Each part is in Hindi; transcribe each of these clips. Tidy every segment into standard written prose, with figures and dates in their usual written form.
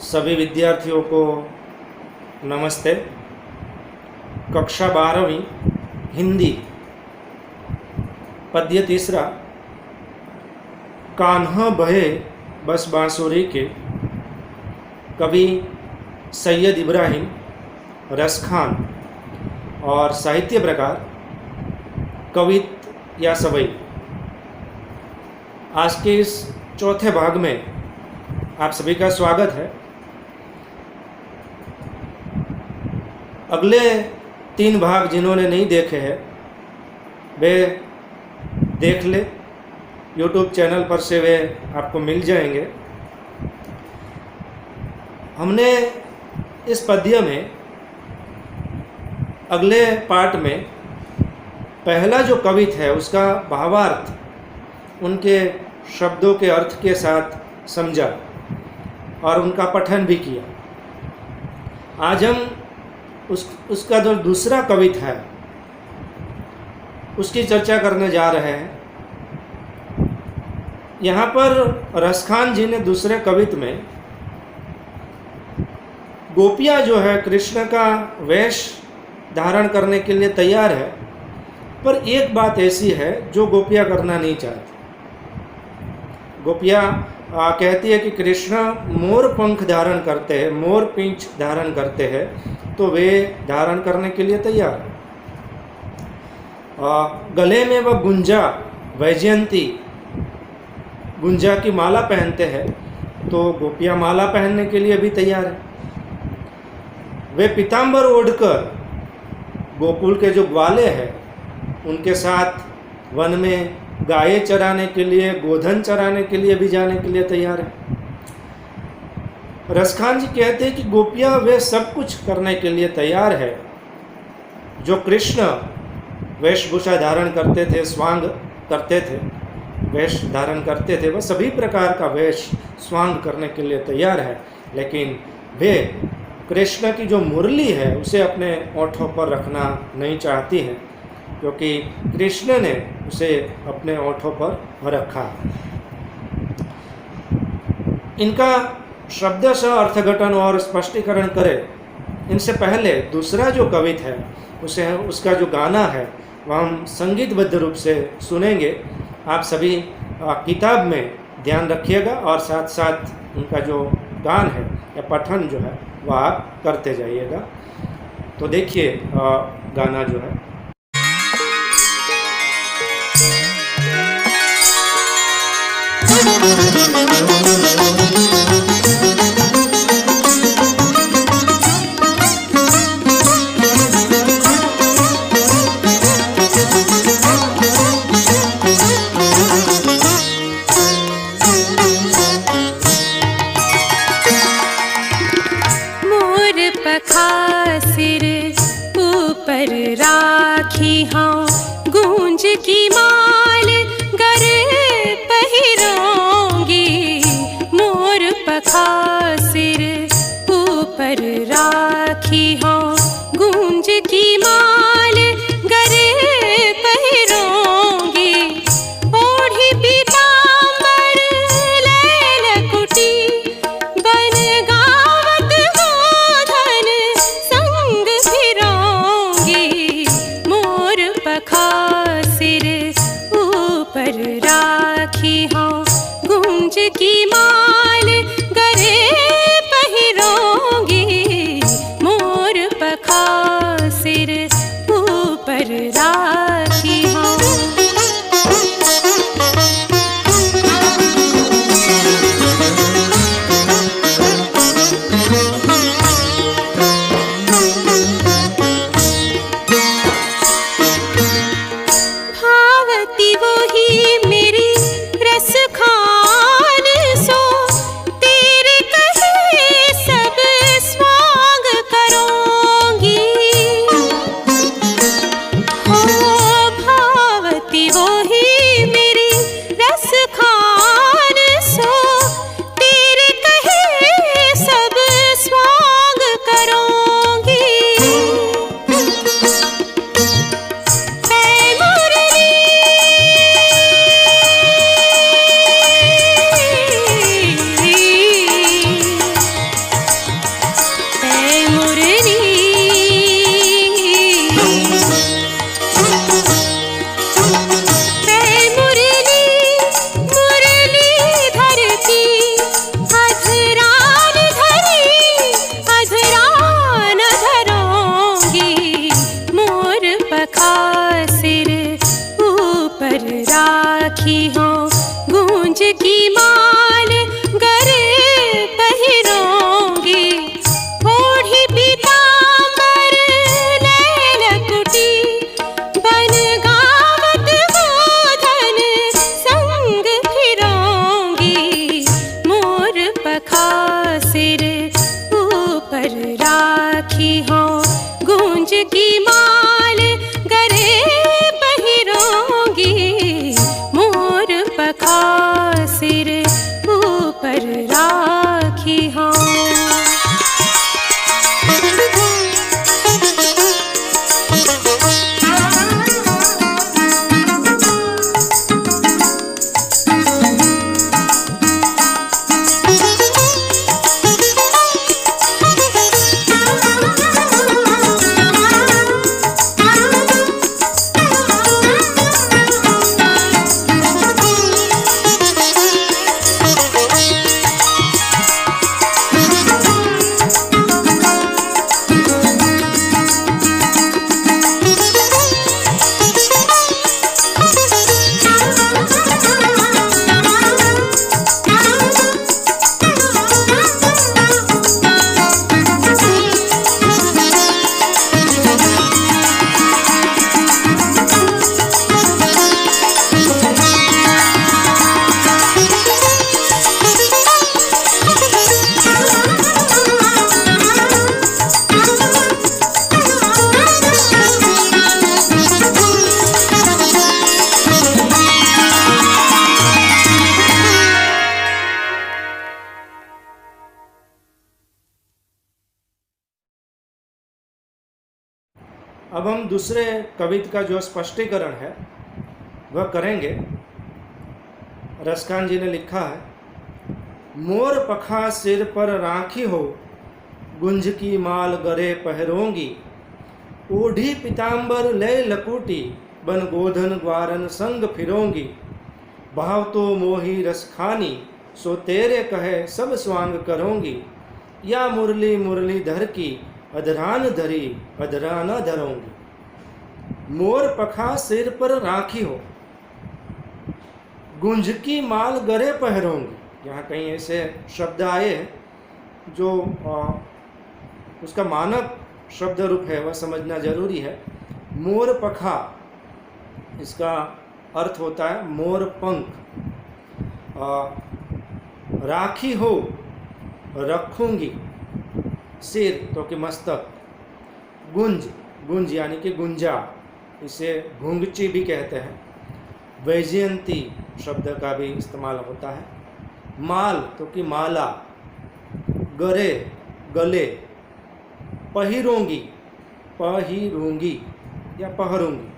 सभी विद्यार्थियों को नमस्ते। कक्षा 12वीं हिंदी पद्य तीसरा, कान्हा बहे बस बांसुरी के, कवि सैयद इब्राहिम रसखान और साहित्य प्रकार कवित या सवई। आज के इस चौथे भाग में आप सभी का स्वागत है। अगले 3 भाग जिन्होंने नहीं देखे हैं वे देख ले, YouTube चैनल पर से वे आपको मिल जाएंगे। हमने इस पद्य में अगले पार्ट में पहला जो कवित है उसका भावार्थ उनके शब्दों के अर्थ के साथ समझा और उनका पठन भी किया। आज हम उसका जो दूसरा कवित है उसकी चर्चा करने जा रहे हैं। यहाँ पर रसखान जी ने दूसरे कवित में गोपियाँ जो है कृष्ण का वेश धारण करने के लिए तैयार है, पर एक बात ऐसी है जो गोपियाँ करना नहीं चाहती। गोपियाँ कहती है कि कृष्ण मोर पंख धारण करते हैं, मोर पींछ धारण करते हैं, तो वे धारण करने के लिए तैयार है। गले में वह गुंजा वैजयंती गुंजा की माला पहनते हैं, तो गोपियाँ माला पहनने के लिए भी तैयार है। वे पीताम्बर ओढ़कर गोकुल के जो ग्वाले हैं उनके साथ वन में गायें चराने के लिए, गोधन चराने के लिए भी जाने के लिए तैयार है। रसखान जी कहते हैं कि गोपियाँ वे सब कुछ करने के लिए तैयार है जो कृष्ण वेशभूषा धारण करते थे, स्वांग करते थे, वेश धारण करते थे, वह सभी प्रकार का वेश स्वांग करने के लिए तैयार है। लेकिन वे कृष्ण की जो मुरली है उसे अपने ओठों पर रखना नहीं चाहती हैं, क्योंकि कृष्ण ने उसे अपने ओठों पर रखा। इनका शब्दशः अर्थघटन और स्पष्टीकरण करें इनसे पहले दूसरा जो कवित है उसे उसका जो गाना है वह हम संगीतबद्ध रूप से सुनेंगे। आप सभी किताब में ध्यान रखिएगा और साथ साथ उनका जो गान है या पठन जो है वह आप करते जाइएगा। तो देखिए गाना जो है। मोर पखा सिर ऊपर राखी हाँ, गूंज की माल गरे पहिरोंगी। मोर पखा सिर ऊपर राखी हाँ, गूंज की माल गरे पहिरोंगी। ओढ़ी पीताम्बर लैल कुटी, बन गावत गोधन संग फिरोंगी। मोर पखा सिर ऊपर राखी हाँ, गूंज की माल गरे अब हम दूसरे कविता का जो स्पष्टीकरण है वह करेंगे। रसखान जी ने लिखा है, मोर पखा सिर पर राखी हो, गुंज की माल गरे पहरोंगी, ओढ़ी पीताम्बर ले लकुटी, बन गोधन ग्वारन संग फिरोंगी, भाव तो मोही रसखानी, सो तेरे कहे सब स्वांग करोंगी, या मुरली मुरलीधर की, अधरान धरी अधरा न धरोंगी। मोर पखा सिर पर राखी हो, गुंज की माल गरे पहरोंगी। यहाँ कहीं ऐसे शब्द आए हैं जो उसका मानक शब्द रूप है वह समझना जरूरी है। मोर पखा, इसका अर्थ होता है मोर पंख। राखी हो, रखूंगी, सिर तो कि मस्तक, गुंज, गुंज यानी कि गुंजा, इसे घुंगची भी कहते हैं, वैजयंती शब्द का भी इस्तेमाल होता है, माल तो कि माला, गरे गले, पहिरोंगी, पहिरूंगी या पहरूंगी।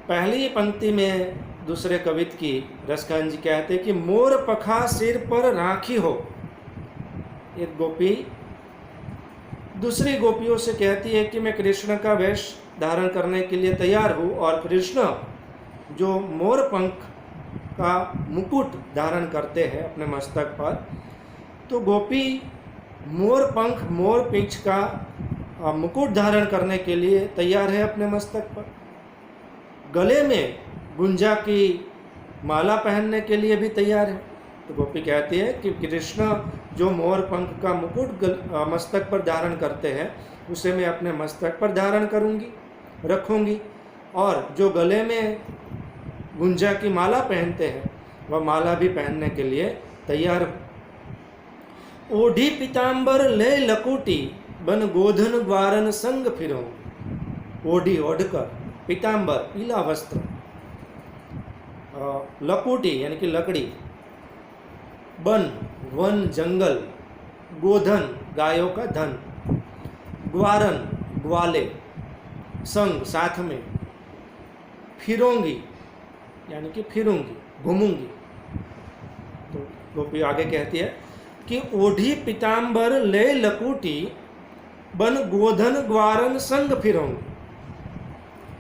पहली पंक्ति में दूसरे कवित की रसखान जी कहते हैं कि मोर पखा सिर पर राखी हो। एक गोपी दूसरी गोपियों से कहती है कि मैं कृष्ण का वेश धारण करने के लिए तैयार हूँ, और कृष्ण जो मोर पंख का मुकुट धारण करते हैं अपने मस्तक पर, तो गोपी मोर पंख मोर पीछ का मुकुट धारण करने के लिए तैयार है अपने मस्तक पर, गले में गुंजा की माला पहनने के लिए भी तैयार है। तो गोपी कहती है कि कृष्ण जो मोर पंख का मुकुट मस्तक पर धारण करते हैं उसे मैं अपने मस्तक पर धारण करूंगी, रखूंगी, और जो गले में गुंजा की माला पहनते हैं वह माला भी पहनने के लिए तैयार हूँ। ओढ़ी पीताम्बर ले लकुटी, बन गोधन ग्वारन संग फिरो। ओढ़ी ओढ़कर, पीताम्बर पीला वस्त्र, लकुटी यानी कि लकड़ी, बन वन जंगल, गोधन गायों का धन, ग्वारन ग्वाले, संग साथ में, फिरोंगी यानी कि फिरूंगी, घूमूंगी। तो गोपी आगे कहती है कि ओढ़ी पीताम्बर ले लकुटी, बन गोधन ग्वारन संग फिरोंगी।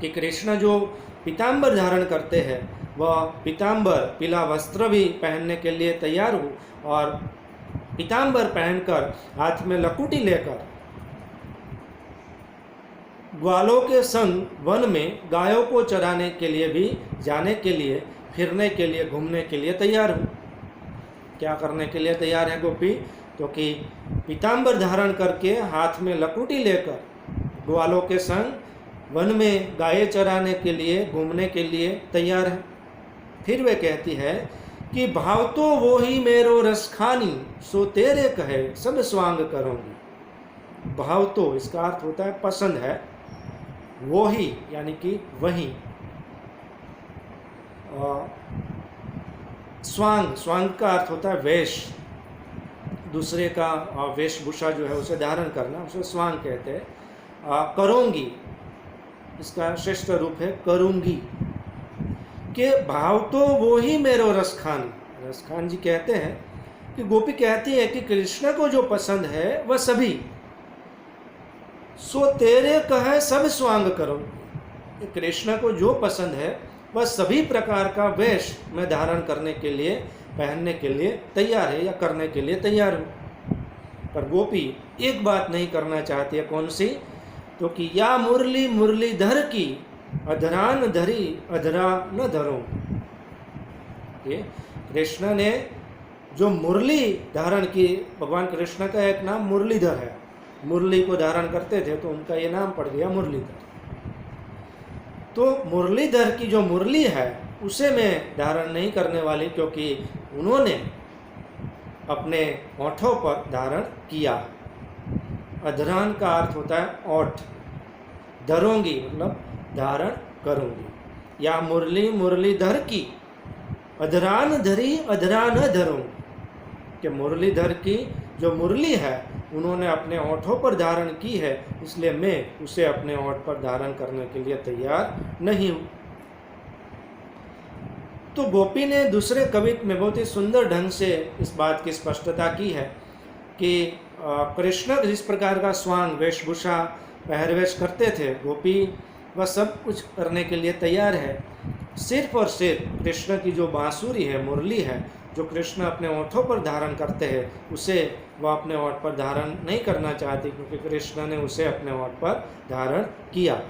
कि कृष्ण जो पीताम्बर धारण करते हैं वह पीताम्बर पीला वस्त्र भी पहनने के लिए तैयार हूँ, और पीताम्बर पहनकर हाथ में लकुटी लेकर ग्वालों के संग वन में गायों को चराने के लिए भी जाने के लिए, फिरने के लिए, घूमने के लिए तैयार हूँ। क्या करने के लिए तैयार है गोपी? तो कि पीताम्बर धारण करके हाथ में लकुटी लेकर ग्वालों के संग वन में गायें चराने के लिए, घूमने के लिए तैयार है। फिर वे कहती है कि भाव तो वो ही मेरो रसखानी, सो तेरे कहे सब स्वांग करूंगी। भाव तो इसका अर्थ होता है पसंद है, वो ही यानी कि वही, स्वांग, स्वांग का अर्थ होता है वेश, दूसरे का वेशभूषा जो है उसे धारण करना, उसे स्वांग कहते हैं। करूंगी, इसका श्रेष्ठ रूप है करूंगी। के भाव तो वो ही मेरो रसखान। रसखान जी कहते हैं कि गोपी कहती है कि कृष्ण को जो पसंद है वह सभी, सो तेरे कहे सब स्वांग करो। कृष्ण को जो पसंद है वह सभी प्रकार का वेश मैं धारण करने के लिए, पहनने के लिए तैयार है या करने के लिए तैयार हूँ। पर गोपी एक बात नहीं करना चाहती है, कौन सी? तो कि या मुरली मुरलीधर की, अधरान धरी अधरा न धरो। ये कृष्ण ने जो मुरली धारण की, भगवान कृष्ण का एक नाम मुरलीधर है, मुरली को धारण करते थे तो उनका ये नाम पड़ गया मुरलीधर। तो मुरलीधर की जो मुरली है उसे मैं धारण नहीं करने वाली, क्योंकि उन्होंने अपने ओठों पर धारण किया। अधरान का अर्थ होता है ओठ, धरूंगी मतलब धारण करूंगी। या मुरली मुरलीधर की, अधरान धरी अधरा न धरूंगी। कि मुरलीधर की जो मुरली है उन्होंने अपने होठों पर धारण की है, इसलिए मैं उसे अपने होठ पर धारण करने के लिए तैयार नहीं हूँ। तो गोपी ने दूसरे कवित्व में बहुत ही सुंदर ढंग से इस बात की स्पष्टता की है कि कृष्ण जिस प्रकार का स्वांग वेशभूषा पहरवेश करते थे, गोपी वह सब कुछ करने के लिए तैयार है। सिर्फ और सिर्फ कृष्ण की जो बांसुरी है, मुरली है, जो कृष्ण अपने ओठों पर धारण करते हैं, उसे वह अपने ओठ पर धारण नहीं करना चाहती, क्योंकि कृष्ण ने उसे अपने ओठ पर धारण किया।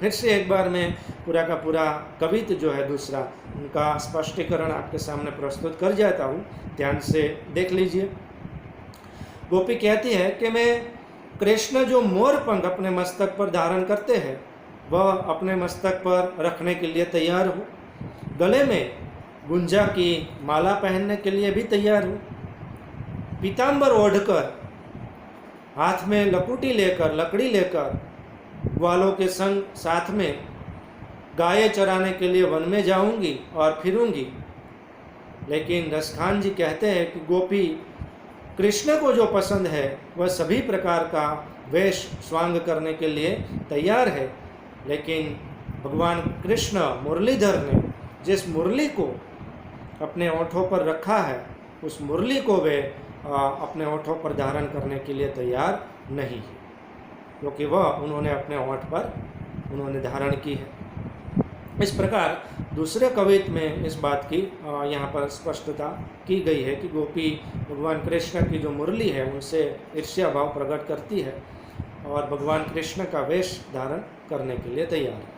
फिर से एक बार मैं पूरा का पूरा कवित्व जो है दूसरा, उनका स्पष्टीकरण आपके सामने प्रस्तुत कर जाता हूँ, ध्यान से देख लीजिए। गोपी कहती है कि मैं कृष्ण जो मोर पंख अपने मस्तक पर धारण करते हैं, वह अपने मस्तक पर रखने के लिए तैयार हूँ। गले में गुंजा की माला पहनने के लिए भी तैयार हूँ। पीताम्बर ओढ़कर, हाथ में लकुटी लेकर, लकड़ी लेकर, ग्वालों के संग साथ में गाय चराने के लिए वन में जाऊंगी और फिरूंगी। लेकिन रसखान जी कहते हैं कि गोपी कृष्ण को जो पसंद है वह सभी प्रकार का वेश स्वांग करने के लिए तैयार है, लेकिन भगवान कृष्ण मुरलीधर ने जिस मुरली को अपने होठों पर रखा है, उस मुरली को वे अपने होठों पर धारण करने के लिए तैयार नहीं है, क्योंकि वह उन्होंने अपने होठ पर उन्होंने धारण की है। इस प्रकार दूसरे कवित्व में इस बात की यहाँ पर स्पष्टता की गई है कि गोपी भगवान कृष्ण की जो मुरली है उनसे ईर्ष्या भाव प्रकट करती है और भगवान कृष्ण का वेश धारण करने के लिए तैयार है।